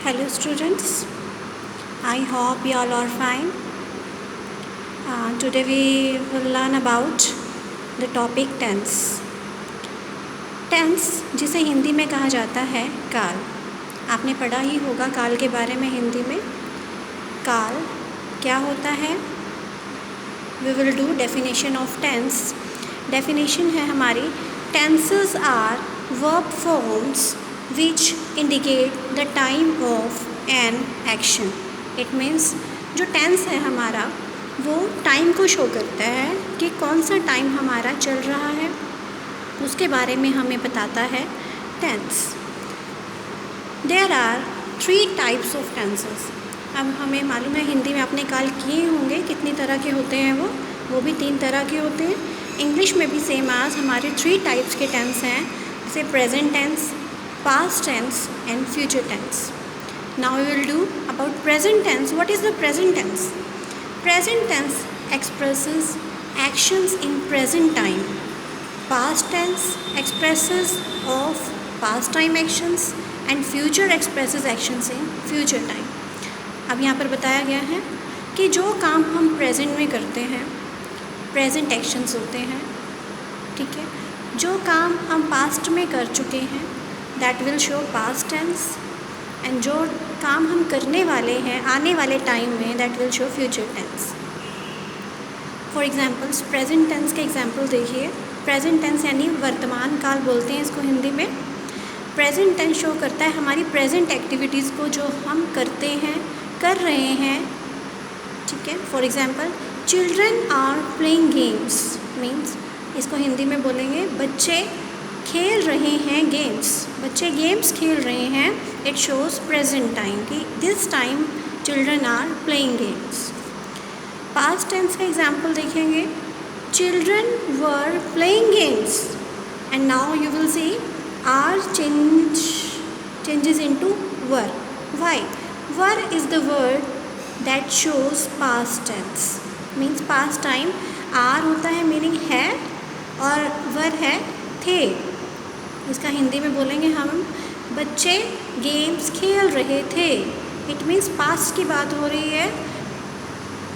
Hello students, I hope you all are fine. Today we will learn about the topic tense. Tense जिसे हिंदी में कहा जाता है काल। आपने पढ़ा ही होगा काल के बारे में हिंदी में। काल क्या होता है? We will do definition of tense. Definition है हमारी, tenses are verb forms which indicate the time of an action. It means जो टेंस है हमारा वो टाइम को शो करता है कि कौन सा टाइम हमारा चल रहा है, उसके बारे में हमें बताता है tense. There are 3 types of tenses. अब हमें मालूम है हिंदी में आपने काल किए होंगे, कितनी तरह के होते हैं वो भी 3 तरह के होते हैं. इंग्लिश में भी सेम आज हमारे 3 टाइप्स के टेंस हैं, जैसे present tense, past tense and future tense. Now we will do about present tense. What is the present tense? Present tense expresses actions in present time. Past tense expresses of past time actions and future expresses actions in future time. अब यहाँ पर बताया गया है कि जो काम हम प्रेजेंट में करते हैं प्रेजेंट एक्शंस होते हैं, ठीक है. जो काम हम पास्ट में कर चुके हैं that will show past tense, and जो काम हम करने वाले हैं आने वाले टाइम में that will show future tense. For examples present tense के एग्जांपल देखिए. प्रेजेंट टेंस यानी वर्तमान काल बोलते हैं इसको हिंदी में. प्रेजेंट टेंस शो करता है हमारी प्रेजेंट एक्टिविटीज़ को जो हम करते हैं, कर रहे हैं, ठीक है. For example children are playing games means इसको हिंदी में बोलेंगे बच्चे खेल रहे हैं गेम्स. बच्चे गेम्स खेल रहे हैं. इट शोज़ प्रेजेंट टाइम कि this time children are playing games. Past tense का एग्जाम्पल देखेंगे. Children were playing games and now you will see are changes into were. Why? Were is the word that shows past tense means past time. Are होता है meaning है और वर है थे. इसका हिंदी में बोलेंगे हम बच्चे गेम्स खेल रहे थे. इट मीन्स पास्ट की बात हो रही है.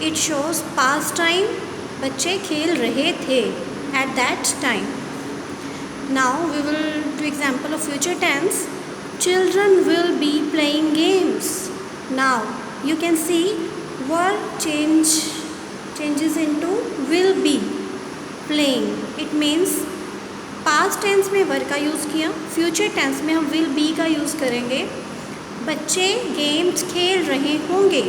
इट शोज़ पास्ट टाइम, बच्चे खेल रहे थे at that time. Now we will do example of future tense. Children will be playing games. Now you can see were changes into will be playing. It means past tense में were का use किया, future tense में हम will be का use करेंगे. बच्चे games खेल रहे होंगे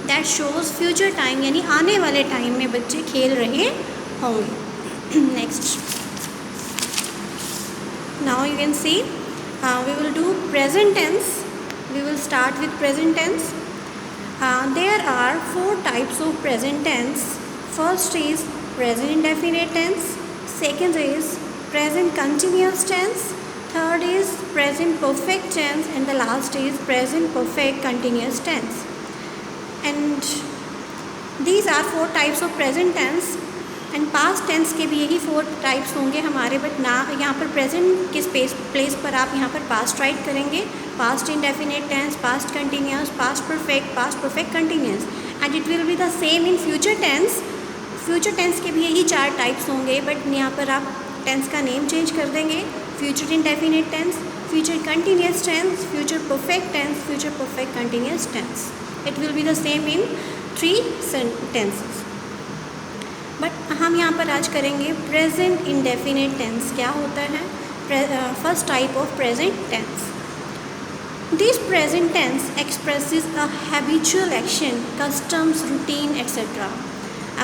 दैट शोज़ फ्यूचर टाइम यानी आने वाले टाइम में बच्चे खेल रहे होंगे. Next now you can see we will do present tense. We will start with present tense. There are 4 types of present tense. First is present indefinite tense. Second is present continuous tense. Third is present perfect tense. And the last is present perfect continuous tense. And these are 4 types of present tense. And past tense के भी यही 4 types होंगे हमारे, but ना यहाँ पर present के place पर आप यहाँ पर पास्ट राइट करेंगे. Past indefinite tense, past continuous, past perfect continuous. And it will be the same in future tense. Future tense के भी यही 4 टाइप्स होंगे, बट यहाँ पर आप टेंस का नेम चेंज कर देंगे. Future indefinite tense, future continuous tense, future perfect tense, future perfect continuous tense. It will be the same in 3 tenses. But हम यहाँ पर आज करेंगे प्रेजेंट इंडेफिनिट टेंस. क्या होता है? First type of present tense. This present tense expresses a habitual action, customs, routine etcetera.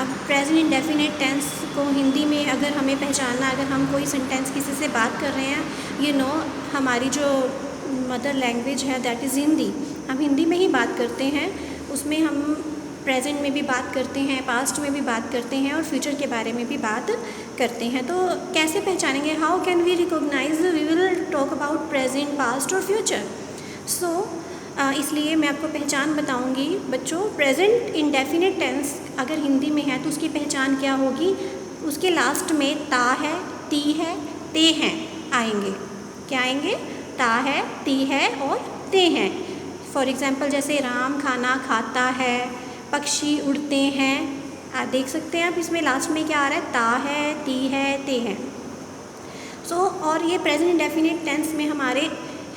अब present indefinite tense को हिंदी में अगर हमें पहचानना, अगर हम कोई सेंटेंस किसी से बात कर रहे हैं, यू नो हमारी जो मदर लैंग्वेज है दैट इज़ हिंदी, हम हिंदी में ही बात करते हैं. उसमें हम प्रेजेंट में भी बात करते हैं, पास्ट में भी बात करते हैं और फ्यूचर के बारे में भी बात करते हैं. तो कैसे पहचानेंगे? How can we recognise? We will talk about present, past और फ्यूचर. सो इसलिए मैं आपको पहचान बताऊंगी बच्चों. प्रेजेंट इंडेफिनिट टेंस अगर हिंदी में है तो उसकी पहचान क्या होगी? उसके लास्ट में ता है, ती है, ते हैं आएंगे. क्या आएंगे? ता है, ती है और ते हैं. फॉर एग्ज़ाम्पल जैसे राम खाना खाता है, पक्षी उड़ते हैं। आप देख सकते हैं, आप इसमें लास्ट में क्या आ रहा है, ता है, ती है, ते है। और ये प्रेजेंट इंडेफिनिट टेंस में हमारे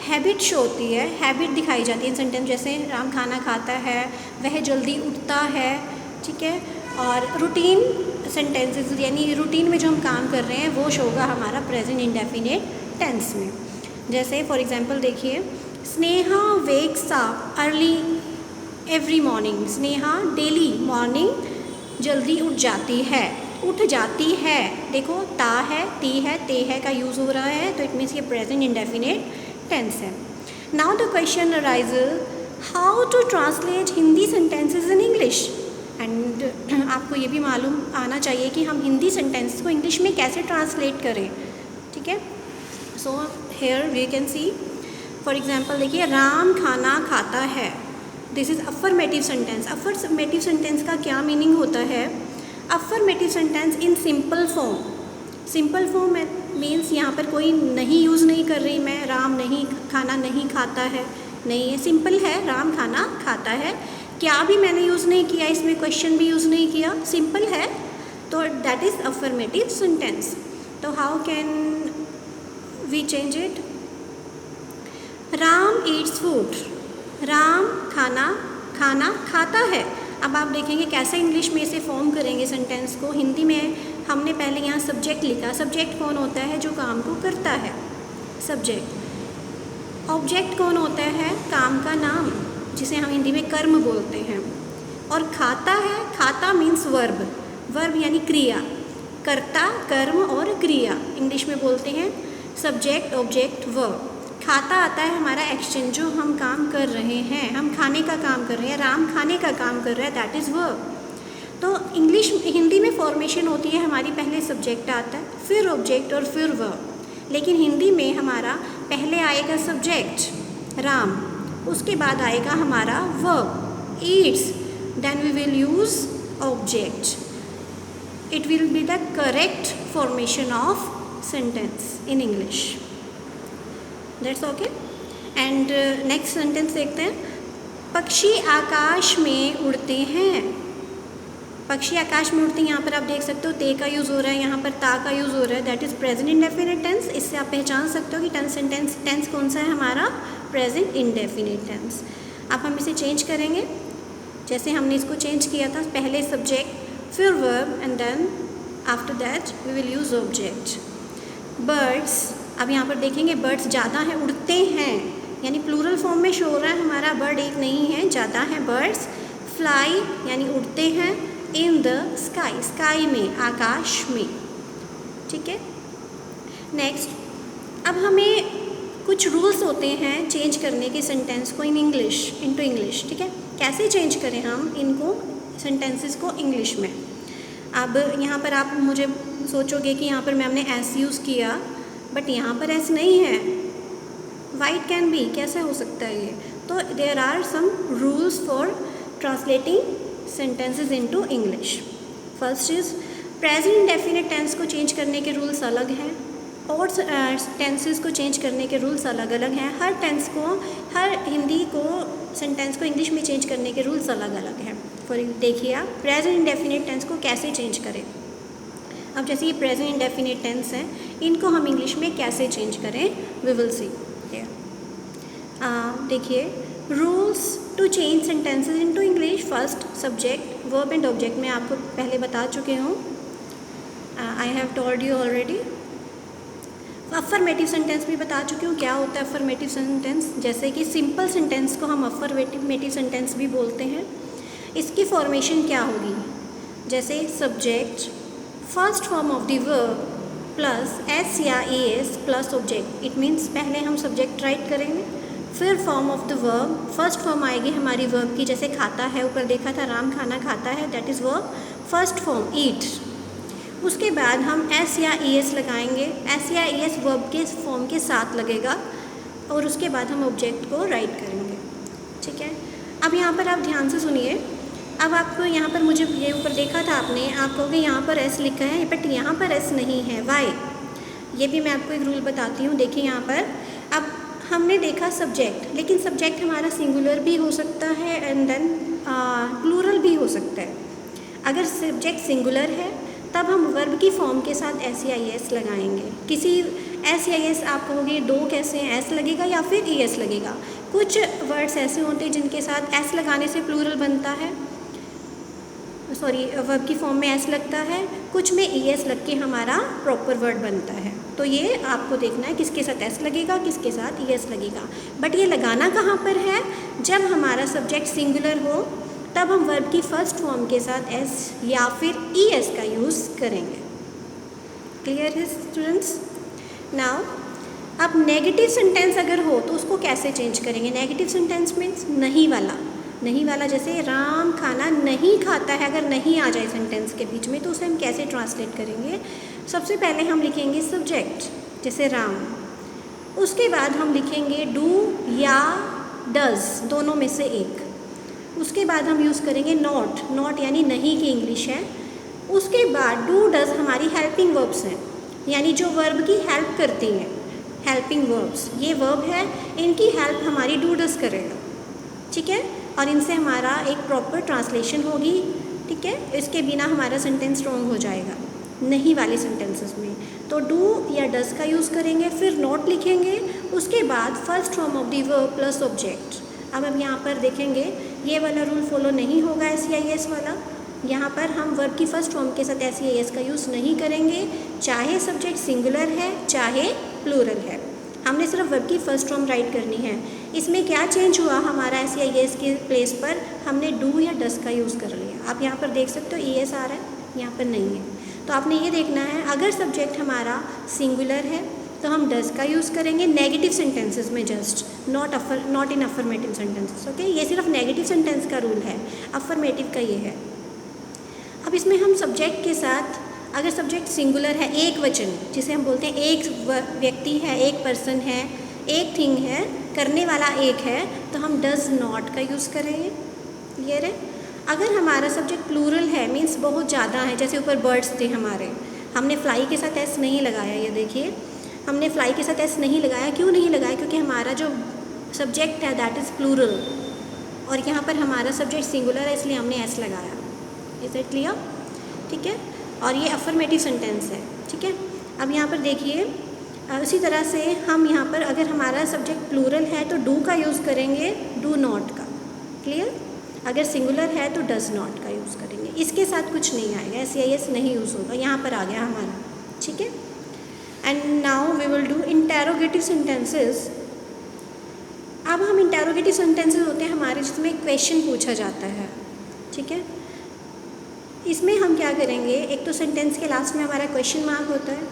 हैबिट शो होती है, हैबिट दिखाई जाती है सेंटेंस। जैसे राम खाना खाता है, वह जल्दी उठता है, ठीक है। और रूटीन सेंटेंसेस यानी रूटीन में जो हम काम कर रहे हैं वो शो होगा हमारा प्रेजेंट इंडेफिनिट टेंस में। जैसे फॉर एग्जांपल देखिए, Sneha wakes up early every morning. Sneha daily morning जल्दी उठ जाती है, उठ जाती है। देखो ता है, ती है, ते है का यूज़ हो रहा है, तो इट मीन्स ये प्रेजेंट इंडेफिनिट टेंस है। Now the question arises, how to translate Hindi sentences in English. And आपको ये भी मालूम आना चाहिए कि हम हिंदी सेंटेंस को इंग्लिश में कैसे ट्रांसलेट करें, ठीक है। So here we can see, for example देखिए, राम खाना खाता है। This is affirmative sentence. Affirmative sentence का क्या मीनिंग होता है? Affirmative sentence in simple form. Simple form means यहाँ पर कोई नहीं यूज़ नहीं कर रही मैं, राम नहीं खाना नहीं खाता है, नहीं है, सिंपल है, राम खाना खाता है। क्या भी मैंने यूज़ नहीं किया, इसमें क्वेश्चन भी यूज़ नहीं किया, सिंपल है, तो दैट इज़ अफर्मेटिव सेंटेंस। तो how can we change it? Ram eats food. Ram खाना खाता है। अब आप देखेंगे कैसे इंग्लिश में इसे फॉर्म करेंगे सेंटेंस को। हिंदी में हमने पहले यहाँ सब्जेक्ट लिखा। सब्जेक्ट कौन होता है? जो काम को करता है, सब्जेक्ट। ऑब्जेक्ट कौन होता है? काम का नाम, जिसे हम हिंदी में कर्म बोलते हैं। और खाता है, खाता मीन्स वर्ब। वर्ब यानी क्रिया, कर्ता, कर्म और क्रिया इंग्लिश में बोलते हैं सब्जेक्ट, ऑब्जेक्ट, वर्ब। खाता आता है हमारा एक्शन, जो हम काम कर रहे हैं, हम खाने का काम कर रहे हैं, राम खाने का काम कर रहा है, दैट इज़ वर्ब। तो हिंदी में फॉर्मेशन होती है हमारी, पहले सब्जेक्ट आता है, फिर ऑब्जेक्ट और फिर वर्ब। लेकिन हिंदी में हमारा पहले आएगा सब्जेक्ट राम, उसके बाद आएगा हमारा verb eats, then we will use object. It will be the correct formation of sentence in English. That's okay. And next sentence देखते हैं, पक्षी आकाश में उड़ते हैं। पक्षी आकाश में उड़ते हैं, यहाँ पर आप देख सकते हो ते का यूज़ हो रहा है, यहाँ पर ता का यूज़ हो रहा है, that is present indefinite tense. इससे आप पहचान सकते हो कि टेंस कौन सा है हमारा, प्रेजेंट इंडेफिनिट टेंस। अब हम इसे चेंज करेंगे, जैसे हमने इसको चेंज किया था, पहले सब्जेक्ट फिर verb and then after that we will use object. Birds, अब यहाँ पर देखेंगे बर्ड्स ज़्यादा हैं, उड़ते हैं, यानी प्लूरल फॉर्म में शो हो रहा है हमारा, बर्ड एक नहीं है, ज़्यादा है बर्ड्स। फ्लाई यानी उड़ते हैं, इन द स्काई, स्काई में, आकाश में, ठीक है। नेक्स्ट, अब हमें कुछ रूल्स होते हैं चेंज करने के सेंटेंस को इन इंग्लिश इनटू इंग्लिश, ठीक है। कैसे चेंज करें हम इनको सेंटेंसेस को इंग्लिश में? अब यहाँ पर आप मुझे सोचोगे कि यहाँ पर मैम ने एस यूज़ किया, बट यहाँ पर एस नहीं है, वाइट कैन बी, कैसे हो सकता है ये? तो there are some rules for translating sentences into English. First is, present indefinite tense को चेंज करने के रूल्स अलग हैं और टेंसेस को चेंज करने के रूल्स अलग अलग हैं। हर टेंस को, हर हिंदी को सेंटेंस को इंग्लिश में चेंज करने के रूल्स अलग अलग हैं। फॉर देखिए आप प्रेजेंट इंडेफिनिट टेंस को कैसे चेंज करें। अब जैसे ये प्रेजेंट इंडेफिनिट टेंस हैं, इनको हम इंग्लिश में कैसे चेंज करें, वी विल सी। देखिए, rules to change sentences into English. First, subject, verb and object मैं आपको पहले बता चुके हूँ, I have told you already. Affirmative sentence भी बता चुकी हूँ क्या होता है अफर्मेटिव सेंटेंस। जैसे कि सिंपल सेंटेंस को हम अफर्मेटिव सेंटेंस भी बोलते हैं। इसकी फॉर्मेशन क्या होगी? जैसे subject, first form of the verb plus s या e s plus object. It means पहले हम सब्जेक्ट राइट करेंगे, फिर form of the verb, first form आएगी हमारी वर्ब की, जैसे खाता है, ऊपर देखा था राम खाना खाता है, that is verb first form eat. उसके बाद हम एस या ई एस लगाएंगे, एस या ई एस वर्ब के फॉर्म के साथ लगेगा, और उसके बाद हम ऑब्जेक्ट को राइट करेंगे, ठीक है। अब यहाँ पर आप ध्यान से सुनिए। अब आपको यहाँ पर, मुझे ये ऊपर देखा था आपने, आप कहोगे यहाँ पर एस लिखा है, बट यहाँ पर एस नहीं है, वाई? ये भी मैं आपको एक रूल बताती हूँ। देखिए यहाँ पर, अब हमने देखा सब्जेक्ट, लेकिन सब्जेक्ट हमारा सिंगुलर भी हो सकता है एंड देन प्लूरल भी हो सकता है। अगर सब्जेक्ट सिंगुलर है तब हम वर्ब की फॉर्म के साथ SEIS लगाएंगे। किसी SEIS आप कहोगे दो कैसे हैं, एस लगेगा या फिर ES लगेगा। कुछ वर्ड्स ऐसे होते हैं जिनके साथ एस लगाने से प्लूरल बनता है, सॉरी वर्ब की फॉर्म में एस लगता है, कुछ में ES लग के हमारा प्रॉपर वर्ड बनता है। तो ये आपको देखना है किसके साथ एस लगेगा, किसके साथ ES लगेगा। बट ये लगाना कहाँ पर है, जब हमारा सब्जेक्ट सिंगुलर हो तब हम वर्ब की फर्स्ट फॉर्म के साथ एस या फिर ES का यूज़ करेंगे। क्लियर है स्टूडेंट्स? नाउ अब नेगेटिव सेंटेंस अगर हो तो उसको कैसे चेंज करेंगे। नेगेटिव सेंटेंस मीन्स नहीं वाला, नहीं वाला, जैसे राम खाना नहीं खाता है, अगर नहीं आ जाए सेंटेंस के बीच में तो उसे हम कैसे ट्रांसलेट करेंगे। सबसे पहले हम लिखेंगे सब्जेक्ट जैसे राम, उसके बाद हम लिखेंगे डू या डज, दोनों में से एक। उसके बाद हम यूज़ करेंगे नॉट, नॉट यानी नहीं की इंग्लिश है। उसके बाद डू डज हमारी हेल्पिंग वर्ब्स हैं, यानी जो वर्ब की हेल्प करती हैं, हेल्पिंग वर्ब्स। ये वर्ब है, इनकी हेल्प हमारी डू डज करेगा, ठीक है, और इनसे हमारा एक प्रॉपर ट्रांसलेशन होगी, ठीक है। इसके बिना हमारा सेंटेंस रॉन्ग हो जाएगा नहीं वाले सेंटेंसेस में। तो डू या डज का यूज़ करेंगे, फिर नॉट लिखेंगे, उसके बाद first form of the verb plus object. अब हम यहाँ पर देखेंगे ये वाला रूल फॉलो नहीं होगा SEIS वाला। यहाँ पर हम वर्ब की फर्स्ट फॉर्म के साथ SEIS का यूज़ नहीं करेंगे, चाहे सब्जेक्ट सिंगुलर है चाहे प्लूरल है। हमने सिर्फ वर्ब की फर्स्ट फॉर्म राइट करनी है। इसमें क्या चेंज हुआ, हमारा SEIS के प्लेस पर हमने डू या डस का यूज़ कर लिया। आप यहाँ पर देख सकते हो ES आ रहा है, यहाँ पर नहीं है। तो आपने ये देखना है, अगर सब्जेक्ट हमारा सिंगुलर है तो हम डज का यूज़ करेंगे नेगेटिव सेंटेंसेस में, just not in affirmative sentences. Okay, ये सिर्फ नेगेटिव सेंटेंस का रूल है, अफर्मेटिव का ये है। अब इसमें हम सब्जेक्ट के साथ, अगर सब्जेक्ट सिंगुलर है, एक वचन जिसे हम बोलते हैं, एक व्यक्ति है, एक पर्सन है, एक थिंग है, करने वाला एक है, तो हम डज नॉट का यूज़ करेंगे। क्लियर है? अगर हमारा सब्जेक्ट प्लूरल है, मीन्स बहुत ज़्यादा है, जैसे ऊपर बर्ड्स थे हमारे, हमने फ्लाई के साथ एस नहीं लगाया। ये देखिए, हमने फ्लाई के साथ एस नहीं लगाया। क्यों नहीं लगाया? क्योंकि हमारा जो सब्जेक्ट है दैट इज़ प्लूरल, और यहाँ पर हमारा सब्जेक्ट सिंगुलर है, इसलिए हमने एस लगाया। Is it clear? ठीक है, और ये अफर्मेटिव सेंटेंस है, ठीक है। अब यहाँ पर देखिए, उसी तरह से हम यहाँ पर अगर हमारा सब्जेक्ट प्लूरल है तो डू का यूज़ करेंगे, डू नॉट का। क्लियर? अगर सिंगुलर है तो डज नॉट का यूज़ करेंगे। इसके साथ कुछ नहीं आएगा, SEIS नहीं यूज़ होगा। यहाँ पर आ गया हमारा, ठीक है। And now we will do interrogative sentences. अब हम इंटेरोगेटिव सेंटेंसेस होते हैं हमारे जिसमें क्वेश्चन पूछा जाता है, ठीक है। इसमें हम क्या करेंगे, एक तो सेंटेंस के लास्ट में हमारा क्वेश्चन मार्क होता है,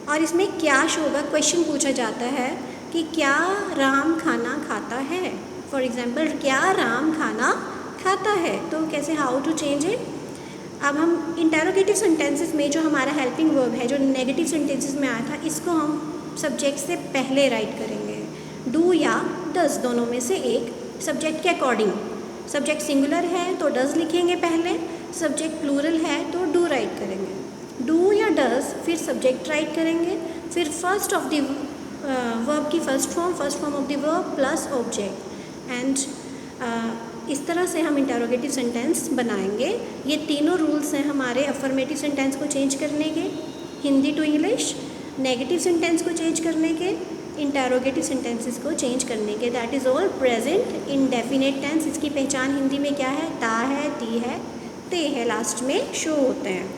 और इसमें क्या होगा, क्वेश्चन पूछा जाता है कि क्या राम खाना खाता है। फॉर एग्जाम्पल, क्या राम खाना खाता है, तो कैसे, हाउ टू चेंज इट। अब हम इंटेरोगेटिव सेंटेंसेस में जो हमारा हेल्पिंग वर्ब है, जो नेगेटिव सेंटेंसेस में आया था, इसको हम सब्जेक्ट से पहले राइट करेंगे, डू या डज, दोनों में से एक, सब्जेक्ट के अकॉर्डिंग। सब्जेक्ट सिंगुलर है तो डज लिखेंगे पहले, सब्जेक्ट प्लूरल है तो डू राइट करेंगे। डू या डज, फिर सब्जेक्ट राइट करेंगे, फिर फर्स्ट ऑफ द वर्ब की first form of the verb plus object, and इस तरह से हम इंटेरोगेटिव सेंटेंस बनाएंगे। ये तीनों रूल्स हैं हमारे अफर्मेटिव सेंटेंस को चेंज करने के, Hindi to English, negative sentence को चेंज करने के, इंटेरोगेटिव सेंटेंसेस को चेंज करने के। That is all present indefinite tense. इसकी पहचान हिंदी में क्या है, ता है, ती है, ते है, लास्ट में शो होते हैं।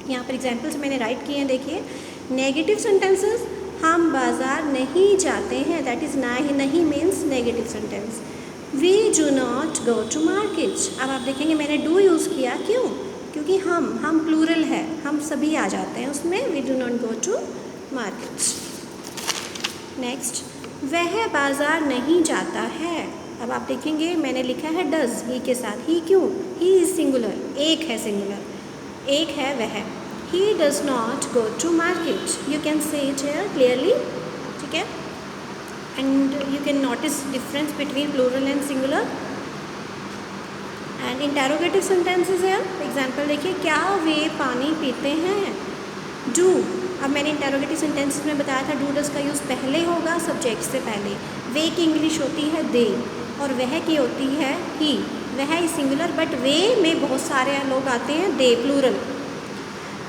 यहाँ पर एग्जाम्पल्स मैंने राइट किए हैं, देखिए। नेगेटिव सेंटेंसेस, हम बाज़ार नहीं जाते हैं, दैट इज़ नहीं means negative sentence. We do not go to market. अब आप देखेंगे मैंने डू यूज़ किया, क्यों? क्योंकि हम प्लूरल है, हम सभी आ जाते हैं उसमें, we do not go to market. Next, वह बाज़ार नहीं जाता है। अब आप देखेंगे मैंने लिखा है डज, ही के साथ, ही क्यों? ही इज़ सिंगुलर, एक है सिंगुलर, एक है वह। He does not go to market, you can say it here clearly, ठीक है। And you can notice difference between plural and singular. And interrogative sentences है, एग्जाम्पल देखिए, क्या वे पानी पीते हैं? डू अब मैंने इंटेरोगेटिव सेंटेंसेस में बताया था डू डज का यूज़ पहले होगा सब्जेक्ट से पहले। वे की इंग्लिश होती है दे और वह की होती है ही। वह इज सिंगुलर बट वे में बहुत सारे लोग आते हैं दे प्लूरल,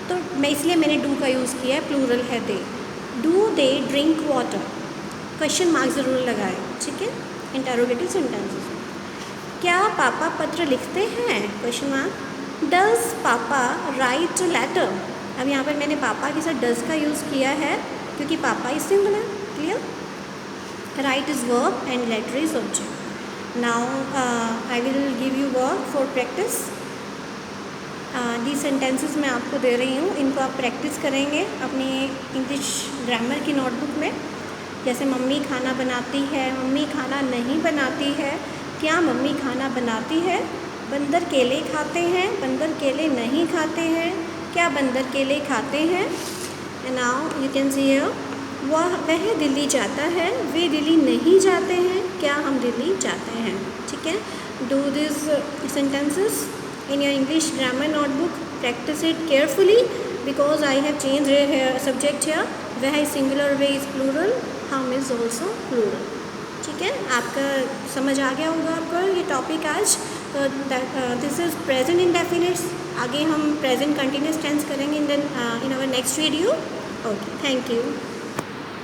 तो मैं इसलिए मैंने डू का यूज़ किया है, प्लूरल है they. Do they drink water, question mark ज़रूर लगाए, ठीक है, इंटेरोगेटिव सेंटेंसेस। क्या पापा पत्र लिखते हैं, क्वेश्चन मार्क। डज पापा राइट लेटर, अब यहाँ पर मैंने पापा के साथ डज का यूज़ किया है क्योंकि पापा is singular, clear. Right is verb and later is object. Now I will give you work for practice. The sentences मैं आपको दे रही हूँ, इनको आप प्रैक्टिस करेंगे अपनी इंग्लिश ग्रामर की नोटबुक में। जैसे मम्मी खाना बनाती है, मम्मी खाना नहीं बनाती है, क्या मम्मी खाना बनाती है, बंदर केले खाते हैं, बंदर केले नहीं खाते हैं, क्या बंदर केले खाते हैं। Now you can see here, वह दिल्ली जाता है, वे दिल्ली नहीं जाते हैं, क्या हम दिल्ली जाते हैं, ठीक है। Do this sentences in your English grammar notebook, practice it carefully because I have changed here subject here. वह is singular, way is plural, हम is also plural, ठीक है। आपका समझ आ गया होगा आपको ये टॉपिक आज। तो दिस इज़ प्रेजेंट इंडेफिनिट्स, आगे हम प्रेजेंट कंटिन्यूस टेंस करेंगे in our next video. Okay, thank you.